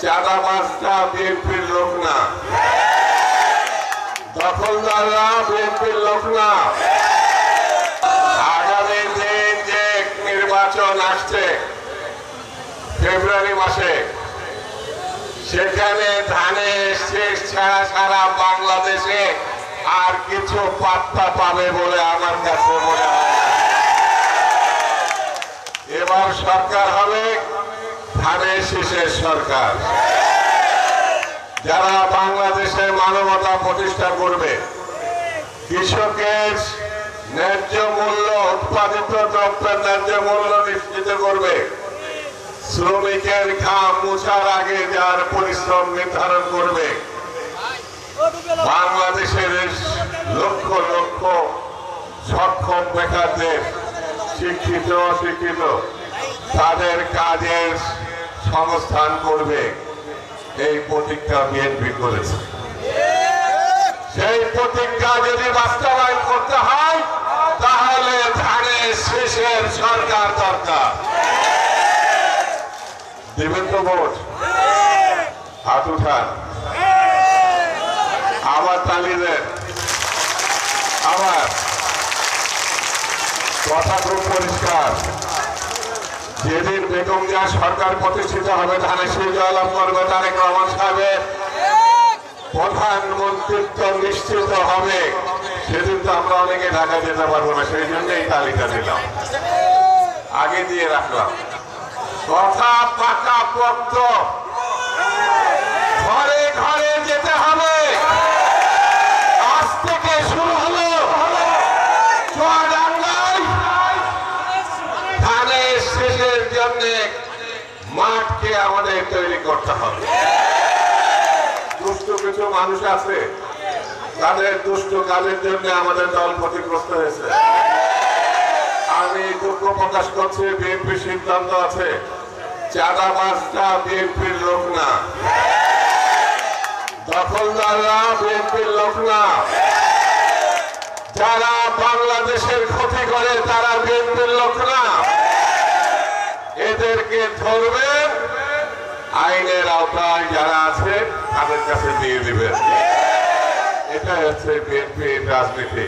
চাঁদাবাজটা বিএনপির লোক না, দখলদাররা বিএনপির লোক না। আগামী দিন যে নির্বাচন আসছে ফেব্রুয়ারি মাসে, সেখানে ধানের শেষ ছাড়া সারা বাংলাদেশে আর কিছু পাত্তা পাবে বলে আমার কাছে মনে হয়। এবার সরকার হবে ধানের শীষের সরকার, যারা বাংলাদেশে মানবতা প্রতিষ্ঠা করবে, কৃষকের ন্যায্য মূল্য, উৎপাদিত দ্রব্যের ন্যায্য মূল্য নিশ্চিত করবে, শ্রমিকের ঘাম মুছার আগে যার পরিশ্রম নির্ধারণ করবে, বাংলাদেশের লক্ষ লক্ষ সক্ষম বেকারদের শিক্ষিত অশিক্ষিত তাদের কাজের সংস্থান করবে, এই প্রতিজ্ঞা বিএনপি করেছে। সেই প্রতিজ্ঞা যদি বাস্তবায়ন করতে হয় তাহলে ধানের শীষের সরকার দরকার। দেবেন তো ভোট? হাত উঠান, আবার তালি দেন। আবার কথা খুব পরিষ্কার, যেদিন বেগম জিয়া সরকার প্রতিষ্ঠিত হবে, ধানের শীষ জয়লাভ করবে, তারেক রহমান সাহেবের প্রধানমন্ত্রিত্ব নিশ্চিত হবে, সেদিন তো আমরা অনেকে ঢাকা যেতে পারবো না। সেই জন্য এই তালিকা দিলাম, আগে দিয়ে রাখলাম। কথা পাকা পক্ত, ঘরে ঘরে যেতে হবে। আজ থেকে শুরু হলো ধানের শেষের জন্য মাঠকে আমাদের তৈরি করতে হবে। দুষ্ট কিছু মানুষ আছে, তাদের দুষ্ট কাজের জন্য আমাদের দল ক্ষতিগ্রস্ত হয়েছে। আমি দুঃখ প্রকাশ করছি, বিএনপির সিদ্ধান্ত আছে চাঁদাবাজটা বিএনপির লোক না, দখলদাররা বিএনপির লোক না, যারা বাংলাদেশের ক্ষতি করে তারা বিএনপির লোক না। এদেরকে ধরবেন, আইনের আওতায় যারা আছে তাদের কাছে দিয়ে দিবেন। এটা হচ্ছে বিএনপির রাজনীতি।